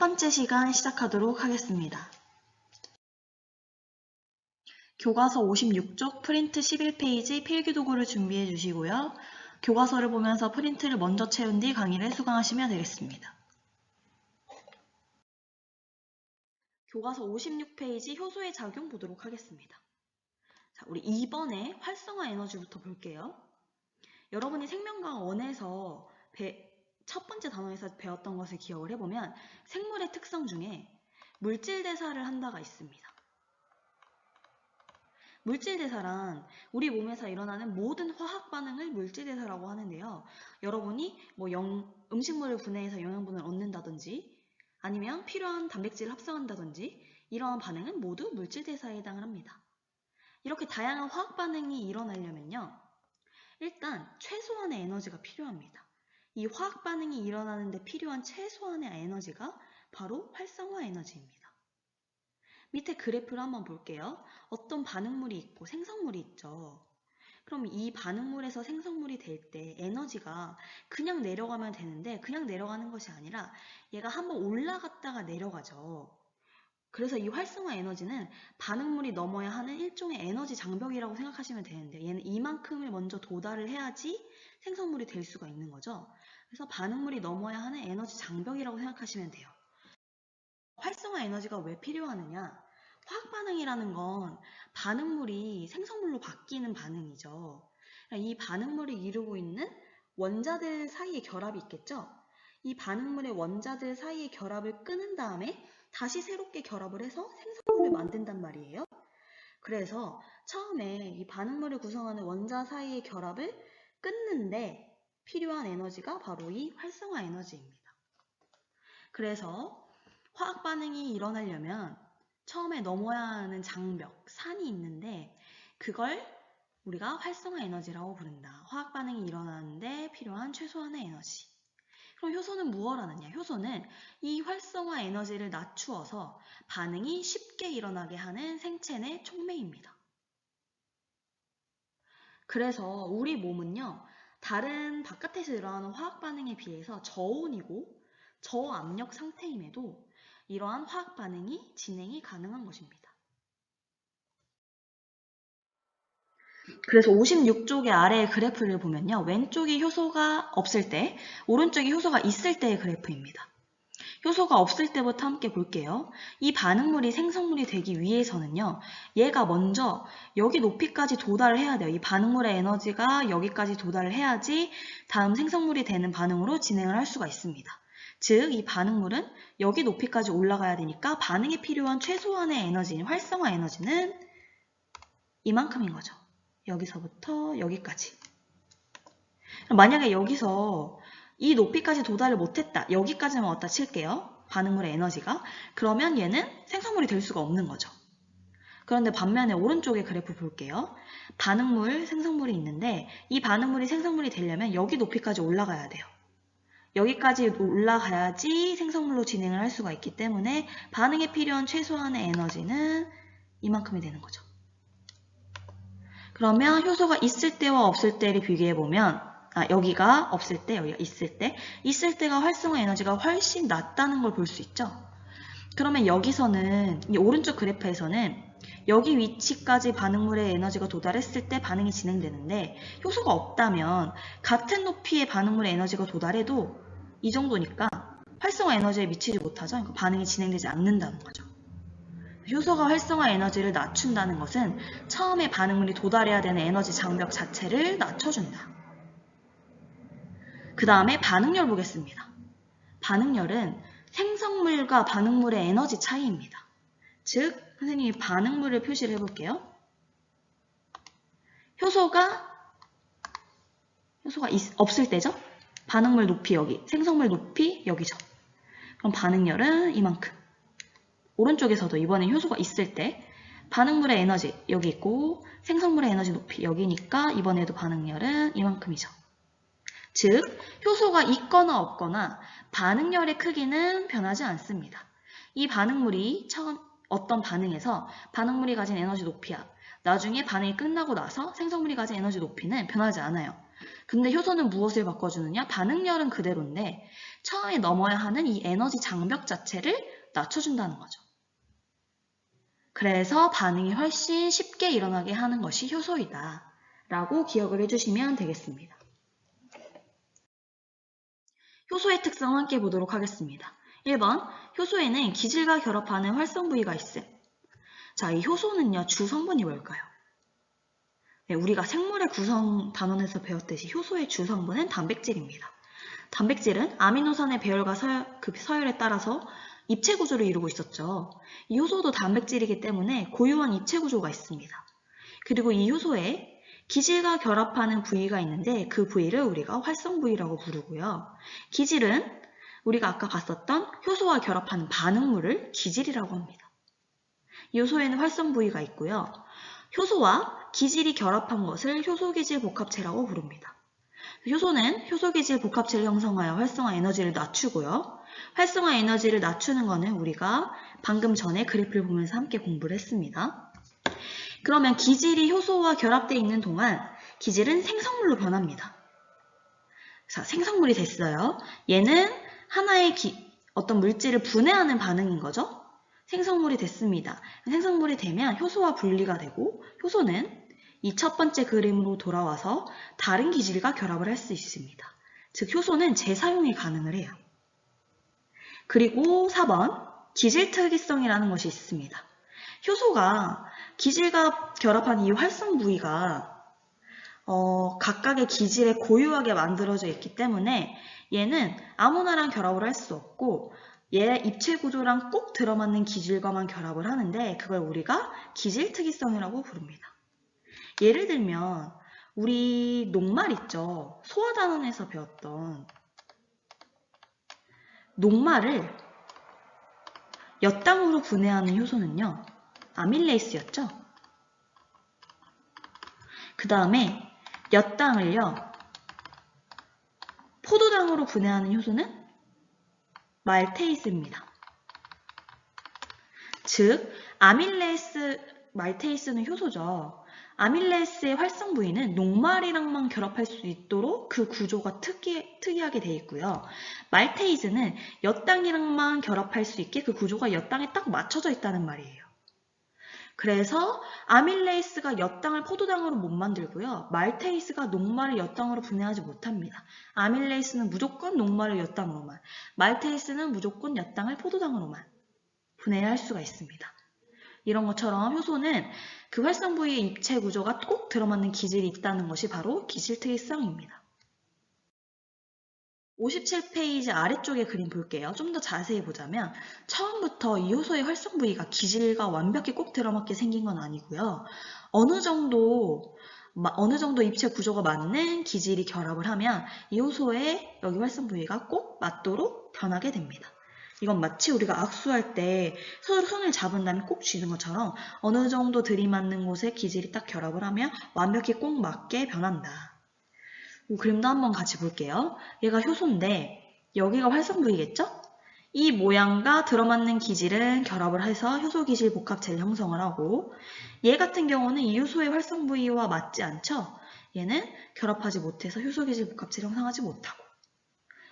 번째 시간 시작하도록 하겠습니다. 교과서 56쪽 프린트 11페이지 필기도구를 준비해 주시고요. 교과서를 보면서 프린트를 먼저 채운 뒤 강의를 수강하시면 되겠습니다. 교과서 56페이지 효소의 작용 보도록 하겠습니다. 자, 우리 2번에 활성화 에너지부터 볼게요. 여러분이 생명과학 1에서 첫 번째 단원에서 배웠던 것을 기억을 해보면 생물의 특성 중에 물질 대사를 한다가 있습니다. 물질 대사란 우리 몸에서 일어나는 모든 화학 반응을 물질 대사라고 하는데요. 여러분이 음식물을 분해해서 영양분을 얻는다든지 아니면 필요한 단백질을 합성한다든지 이러한 반응은 모두 물질 대사에 해당을 합니다. 이렇게 다양한 화학 반응이 일어나려면요. 일단 최소한의 에너지가 필요합니다. 이 화학 반응이 일어나는 데 필요한 최소한의 에너지가 바로 활성화 에너지입니다. 밑에 그래프를 한번 볼게요. 어떤 반응물이 있고 생성물이 있죠. 그럼 이 반응물에서 생성물이 될 때 에너지가 그냥 내려가면 되는데 그냥 내려가는 것이 아니라 얘가 한번 올라갔다가 내려가죠. 그래서 이 활성화 에너지는 반응물이 넘어야 하는 일종의 에너지 장벽이라고 생각하시면 되는데 얘는 이만큼을 먼저 도달을 해야지 생성물이 될 수가 있는 거죠. 그래서 반응물이 넘어야 하는 에너지 장벽이라고 생각하시면 돼요. 활성화 에너지가 왜 필요하느냐? 화학 반응이라는 건 반응물이 생성물로 바뀌는 반응이죠. 이 반응물이 이루고 있는 원자들 사이의 결합이 있겠죠? 이 반응물의 원자들 사이의 결합을 끊은 다음에 다시 새롭게 결합을 해서 생성물을 만든단 말이에요. 그래서 처음에 이 반응물을 구성하는 원자 사이의 결합을 끊는데 필요한 에너지가 바로 이 활성화 에너지입니다. 그래서 화학 반응이 일어나려면 처음에 넘어야 하는 장벽, 산이 있는데 그걸 우리가 활성화 에너지라고 부른다. 화학 반응이 일어나는데 필요한 최소한의 에너지. 그럼 효소는 무엇을 하느냐? 효소는 이 활성화 에너지를 낮추어서 반응이 쉽게 일어나게 하는 생체 내 촉매입니다. 그래서 우리 몸은요, 다른 바깥에서 일어나는 화학 반응에 비해서 저온이고 저압력 상태임에도 이러한 화학 반응이 진행이 가능한 것입니다. 그래서 56쪽의 아래의 그래프를 보면요. 왼쪽이 효소가 없을 때, 오른쪽이 효소가 있을 때의 그래프입니다. 효소가 없을 때부터 함께 볼게요. 이 반응물이 생성물이 되기 위해서는요. 얘가 먼저 여기 높이까지 도달을 해야 돼요. 이 반응물의 에너지가 여기까지 도달을 해야지 다음 생성물이 되는 반응으로 진행을 할 수가 있습니다. 즉, 이 반응물은 여기 높이까지 올라가야 되니까 반응에 필요한 최소한의 에너지인 활성화 에너지는 이만큼인 거죠. 여기서부터 여기까지. 만약에 여기서 이 높이까지 도달을 못했다. 여기까지만 왔다 칠게요. 반응물의 에너지가. 그러면 얘는 생성물이 될 수가 없는 거죠. 그런데 반면에 오른쪽의 그래프 볼게요. 반응물, 생성물이 있는데 이 반응물이 생성물이 되려면 여기 높이까지 올라가야 돼요. 여기까지 올라가야지 생성물로 진행을 할 수가 있기 때문에 반응에 필요한 최소한의 에너지는 이만큼이 되는 거죠. 그러면 효소가 있을 때와 없을 때를 비교해보면 여기가 없을 때, 여기가 있을 때가 활성화 에너지가 훨씬 낮다는 걸 볼 수 있죠. 그러면 여기서는, 이 오른쪽 그래프에서는 여기 위치까지 반응물의 에너지가 도달했을 때 반응이 진행되는데 효소가 없다면 같은 높이의 반응물의 에너지가 도달해도 이 정도니까 활성화 에너지에 미치지 못하죠. 그러니까 반응이 진행되지 않는다는 거죠. 효소가 활성화 에너지를 낮춘다는 것은 처음에 반응물이 도달해야 되는 에너지 장벽 자체를 낮춰준다. 그 다음에 반응열 보겠습니다. 반응열은 생성물과 반응물의 에너지 차이입니다. 즉, 선생님이 반응물을 표시를 해볼게요. 효소가 없을 때죠. 반응물 높이 여기, 생성물 높이 여기죠. 그럼 반응열은 이만큼. 오른쪽에서도 이번엔 효소가 있을 때 반응물의 에너지 여기 있고 생성물의 에너지 높이 여기니까 이번에도 반응열은 이만큼이죠. 즉, 효소가 있거나 없거나 반응열의 크기는 변하지 않습니다. 이 반응물이 처음 어떤 반응에서 반응물이 가진 에너지 높이야 나중에 반응이 끝나고 나서 생성물이 가진 에너지 높이는 변하지 않아요. 근데 효소는 무엇을 바꿔주느냐? 반응열은 그대로인데 처음에 넘어야 하는 이 에너지 장벽 자체를 낮춰준다는 거죠. 그래서 반응이 훨씬 쉽게 일어나게 하는 것이 효소이다 라고 기억을 해주시면 되겠습니다. 효소의 특성 함께 보도록 하겠습니다. 1번, 효소에는 기질과 결합하는 활성 부위가 있음. 자, 이 효소는요, 주성분이 뭘까요? 네, 우리가 생물의 구성 단원에서 배웠듯이 효소의 주성분은 단백질입니다. 단백질은 아미노산의 배열과 서열에 따라서 입체 구조를 이루고 있었죠. 이 효소도 단백질이기 때문에 고유한 입체 구조가 있습니다. 그리고 이 효소에 기질과 결합하는 부위가 있는데 그 부위를 우리가 활성 부위라고 부르고요. 기질은 우리가 아까 봤었던 효소와 결합하는 반응물을 기질이라고 합니다. 효소에는 활성 부위가 있고요. 효소와 기질이 결합한 것을 효소기질 복합체라고 부릅니다. 효소는 효소기질 복합체를 형성하여 활성화 에너지를 낮추고요. 활성화 에너지를 낮추는 거는 우리가 방금 전에 그래프를 보면서 함께 공부를 했습니다. 그러면 기질이 효소와 결합되어 있는 동안 기질은 생성물로 변합니다. 자, 생성물이 됐어요. 얘는 하나의 어떤 물질을 분해하는 반응인 거죠. 생성물이 됐습니다. 생성물이 되면 효소와 분리가 되고 효소는 이 첫 번째 그림으로 돌아와서 다른 기질과 결합을 할 수 있습니다. 즉 효소는 재사용이 가능을 해요. 그리고 4번 기질 특이성이라는 것이 있습니다. 효소가 기질과 결합한 이 활성 부위가 각각의 기질에 고유하게 만들어져 있기 때문에 얘는 아무나랑 결합을 할 수 없고 얘 입체 구조랑 꼭 들어맞는 기질과만 결합을 하는데 그걸 우리가 기질 특이성이라고 부릅니다. 예를 들면 우리 녹말 있죠. 소화단원에서 배웠던 녹말을 엿당으로 분해하는 효소는요. 아밀레이스였죠. 그 다음에 엿당을요. 포도당으로 분해하는 효소는 말테이스입니다. 즉 말테이스는 효소죠. 아밀레이스의 활성 부위는 녹말이랑만 결합할 수 있도록 그 구조가 특이하게 되어 있고요. 말테이스는 엿당이랑만 결합할 수 있게 그 구조가 엿당에 딱 맞춰져 있다는 말이에요. 그래서 아밀레이스가 엿당을 포도당으로 못 만들고요. 말테이스가 녹말을 엿당으로 분해하지 못합니다. 아밀레이스는 무조건 녹말을 엿당으로만, 말테이스는 무조건 엿당을 포도당으로만 분해할 수가 있습니다. 이런 것처럼 효소는 그 활성 부위의 입체 구조가 꼭 들어맞는 기질이 있다는 것이 바로 기질 특이성입니다. 57페이지 아래쪽에 그림 볼게요. 좀 더 자세히 보자면 처음부터 이 효소의 활성 부위가 기질과 완벽히 꼭 들어맞게 생긴 건 아니고요. 어느 정도 입체 구조가 맞는 기질이 결합을 하면 이 효소의 여기 활성 부위가 꼭 맞도록 변하게 됩니다. 이건 마치 우리가 악수할 때 서로 손을 잡은 다음에 꼭 쥐는 것처럼 어느 정도 들이맞는 곳에 기질이 딱 결합을 하면 완벽히 꼭 맞게 변한다. 이 그림도 한번 같이 볼게요. 얘가 효소인데 여기가 활성 부위겠죠? 이 모양과 들어맞는 기질은 결합을 해서 효소기질 복합체를 형성을 하고 얘 같은 경우는 이 효소의 활성 부위와 맞지 않죠? 얘는 결합하지 못해서 효소기질 복합체를 형성하지 못하고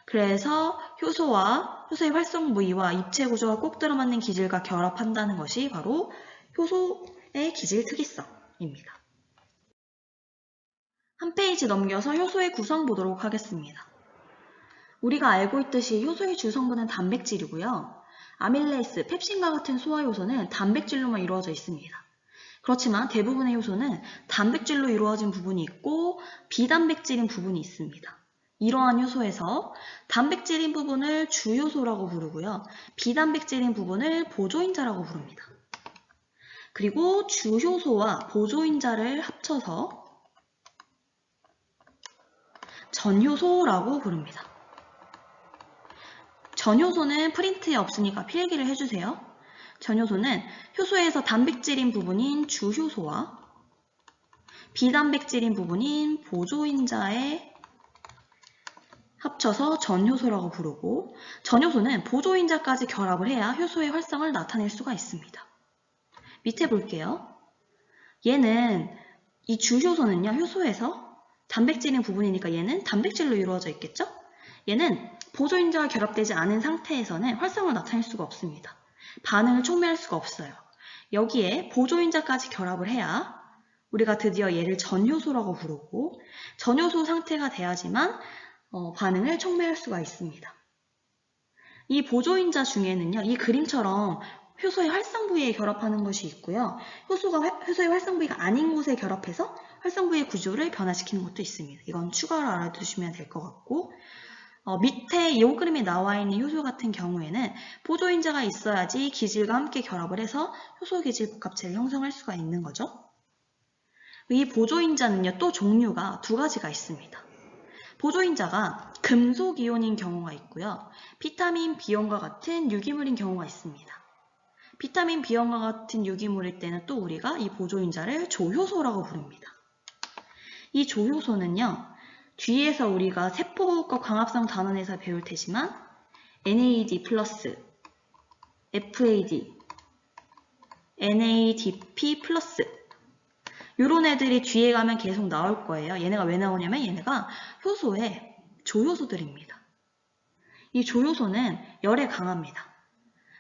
그래서 효소의 활성 부위와 입체 구조가 꼭 들어맞는 기질과 결합한다는 것이 바로 효소의 기질 특이성입니다. 한 페이지 넘겨서 효소의 구성 보도록 하겠습니다. 우리가 알고 있듯이 효소의 주성분은 단백질이고요. 아밀레이스, 펩신과 같은 소화효소는 단백질로만 이루어져 있습니다. 그렇지만 대부분의 효소는 단백질로 이루어진 부분이 있고 비단백질인 부분이 있습니다. 이러한 효소에서 단백질인 부분을 주효소라고 부르고요. 비단백질인 부분을 보조인자라고 부릅니다. 그리고 주효소와 보조인자를 합쳐서 전효소라고 부릅니다. 전효소는 프린트에 없으니까 필기를 해주세요. 전효소는 효소에서 단백질인 부분인 주효소와 비단백질인 부분인 보조인자에 합쳐서 전효소라고 부르고 전효소는 보조인자까지 결합을 해야 효소의 활성을 나타낼 수가 있습니다. 밑에 볼게요. 얘는 이 주효소는요. 효소에서 단백질인 부분이니까 얘는 단백질로 이루어져 있겠죠? 얘는 보조인자가 결합되지 않은 상태에서는 활성을 나타낼 수가 없습니다. 반응을 촉매할 수가 없어요. 여기에 보조인자까지 결합을 해야 우리가 드디어 얘를 전효소라고 부르고 전효소 상태가 돼야지만 반응을 촉매할 수가 있습니다. 이 보조인자 중에는요, 이 그림처럼 효소의 활성 부위에 결합하는 것이 있고요. 효소의 활성 부위가 아닌 곳에 결합해서 활성 부위의 구조를 변화시키는 것도 있습니다. 이건 추가로 알아두시면 될 것 같고, 밑에 이 그림에 나와 있는 효소 같은 경우에는 보조인자가 있어야지 기질과 함께 결합을 해서 효소 기질 복합체를 형성할 수가 있는 거죠. 이 보조인자는요, 또 종류가 두 가지가 있습니다. 보조인자가 금속 이온인 경우가 있고요. 비타민 Bion과 같은 유기물인 경우가 있습니다. 비타민 Bion과 같은 유기물일 때는 또 우리가 이 보조인자를 조효소라고 부릅니다. 이 조효소는요, 뒤에서 우리가 세포과 광합성 단원에서 배울 테지만 NAD+, FAD, NADP+, 이런 애들이 뒤에 가면 계속 나올 거예요. 얘네가 왜 나오냐면 얘네가 효소의 조효소들입니다. 이 조효소는 열에 강합니다.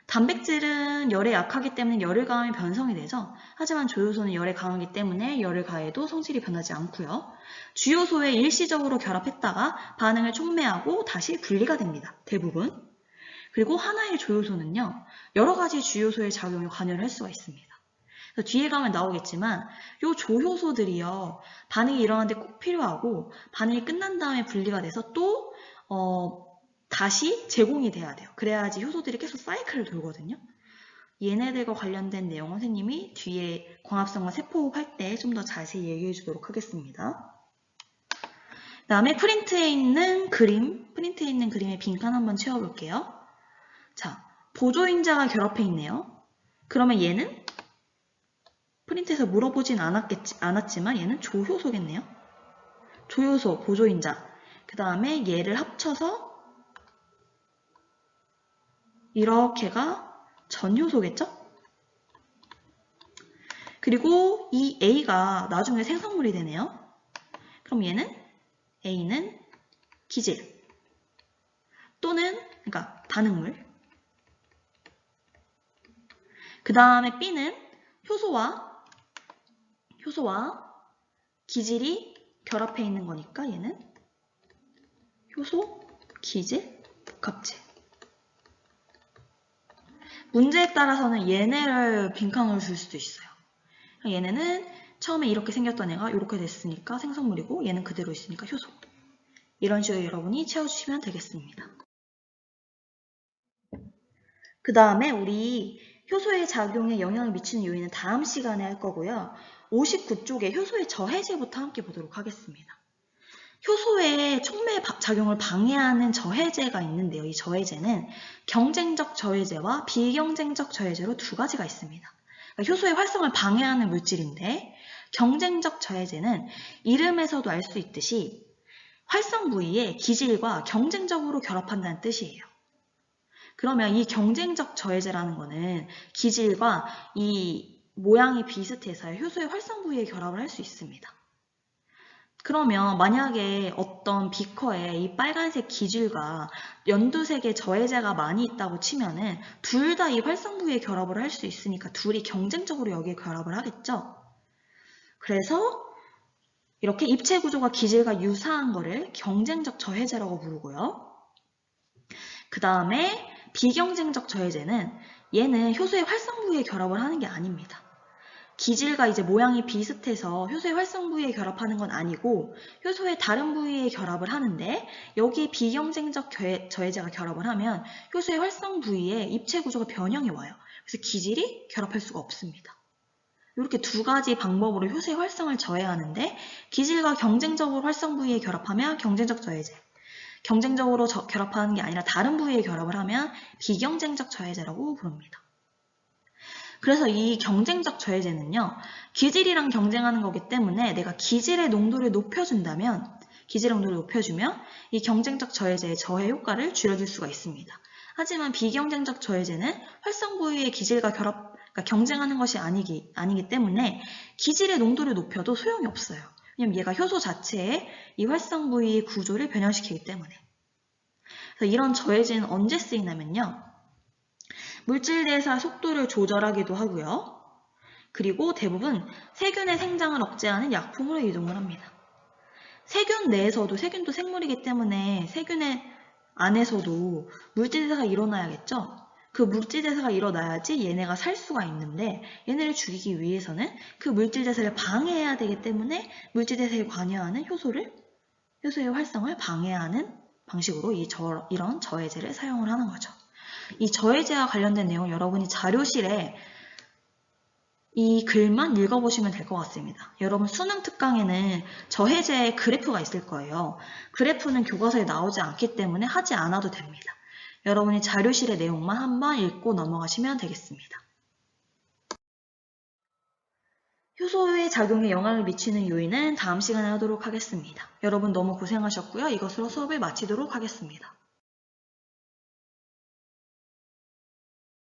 단백질은 열에 약하기 때문에 열을 가하면 변성이 되죠. 하지만 조효소는 열에 강하기 때문에 열을 가해도 성질이 변하지 않고요. 주요소에 일시적으로 결합했다가 반응을 촉매하고 다시 분리가 됩니다. 대부분. 그리고 하나의 조효소는요, 여러 가지 주요소의 작용에 관여를 할 수가 있습니다. 그래서 뒤에 가면 나오겠지만 이 조효소들이요, 반응이 일어나는데 꼭 필요하고 반응이 끝난 다음에 분리가 돼서 또 다시 제공이 돼야 돼요. 그래야지 효소들이 계속 사이클을 돌거든요. 얘네들과 관련된 내용 선생님이 뒤에 광합성과 세포호흡 할 때 좀 더 자세히 얘기해 주도록 하겠습니다. 그 다음에 프린트에 있는 그림의 빈칸 한번 채워볼게요. 자, 보조인자가 결합해 있네요. 그러면 얘는 프린트에서 물어보진 않았지만 얘는 조효소겠네요. 조효소, 보조인자. 그 다음에 얘를 합쳐서 이렇게가 전효소겠죠? 그리고 이 A가 나중에 생성물이 되네요. 그럼 A는 기질 또는 그러니까 반응물. 그 다음에 B는 효소와 기질이 결합해 있는 거니까 얘는 효소, 기질, 복합체. 문제에 따라서는 얘네를 빈칸으로 줄 수도 있어요. 얘네는 처음에 이렇게 생겼던 애가 이렇게 됐으니까 생성물이고 얘는 그대로 있으니까 효소. 이런 식으로 여러분이 채워주시면 되겠습니다. 그 다음에 우리 효소의 작용에 영향을 미치는 요인은 다음 시간에 할 거고요. 59쪽에 효소의 저해제부터 함께 보도록 하겠습니다. 효소의 촉매 작용을 방해하는 저해제가 있는데요. 이 저해제는 경쟁적 저해제와 비경쟁적 저해제로 두 가지가 있습니다. 그러니까 효소의 활성을 방해하는 물질인데 경쟁적 저해제는 이름에서도 알 수 있듯이 활성 부위에 기질과 경쟁적으로 결합한다는 뜻이에요. 그러면 이 경쟁적 저해제라는 거는 기질과 이 모양이 비슷해서 효소의 활성 부위에 결합을 할 수 있습니다. 그러면 만약에 어떤 비커에 이 빨간색 기질과 연두색의 저해제가 많이 있다고 치면은 둘 다 이 활성 부위에 결합을 할 수 있으니까 둘이 경쟁적으로 여기에 결합을 하겠죠. 그래서 이렇게 입체 구조가 기질과 유사한 거를 경쟁적 저해제라고 부르고요. 그 다음에 비경쟁적 저해제는 얘는 효소의 활성 부위에 결합을 하는 게 아닙니다. 기질과 이제 모양이 비슷해서 효소의 활성 부위에 결합하는 건 아니고 효소의 다른 부위에 결합을 하는데 여기에 비경쟁적 저해제가 결합을 하면 효소의 활성 부위에 입체 구조가 변형이 와요. 그래서 기질이 결합할 수가 없습니다. 이렇게 두 가지 방법으로 효소의 활성을 저해하는데 기질과 경쟁적으로 활성 부위에 결합하면 경쟁적 저해제, 경쟁적으로 결합하는 게 아니라 다른 부위에 결합을 하면 비경쟁적 저해제라고 부릅니다. 그래서 이 경쟁적 저해제는요, 기질이랑 경쟁하는 거기 때문에 내가 기질의 농도를 높여준다면, 기질의 농도를 높여주면 이 경쟁적 저해제의 저해 효과를 줄여줄 수가 있습니다. 하지만 비경쟁적 저해제는 활성 부위의 기질과 그러니까 경쟁하는 것이 아니기 때문에 기질의 농도를 높여도 소용이 없어요. 왜냐면 얘가 효소 자체의 이 활성 부위의 구조를 변형시키기 때문에. 그래서 이런 저해제는 언제 쓰이냐면요. 물질 대사 속도를 조절하기도 하고요. 그리고 대부분 세균의 생장을 억제하는 약품으로 이동을 합니다. 세균 내에서도, 세균도 생물이기 때문에 세균의 안에서도 물질대사가 일어나야겠죠? 그 물질대사가 일어나야지 얘네가 살 수가 있는데 얘네를 죽이기 위해서는 그 물질대사를 방해해야 되기 때문에 물질대사에 관여하는 효소의 활성을 방해하는 방식으로 이런 저해제를 사용을 하는 거죠. 이 저해제와 관련된 내용 여러분이 자료실에 이 글만 읽어보시면 될 것 같습니다. 여러분 수능 특강에는 저해제의 그래프가 있을 거예요. 그래프는 교과서에 나오지 않기 때문에 하지 않아도 됩니다. 여러분이 자료실의 내용만 한번 읽고 넘어가시면 되겠습니다. 효소의 작용에 영향을 미치는 요인은 다음 시간에 하도록 하겠습니다. 여러분 너무 고생하셨고요. 이것으로 수업을 마치도록 하겠습니다.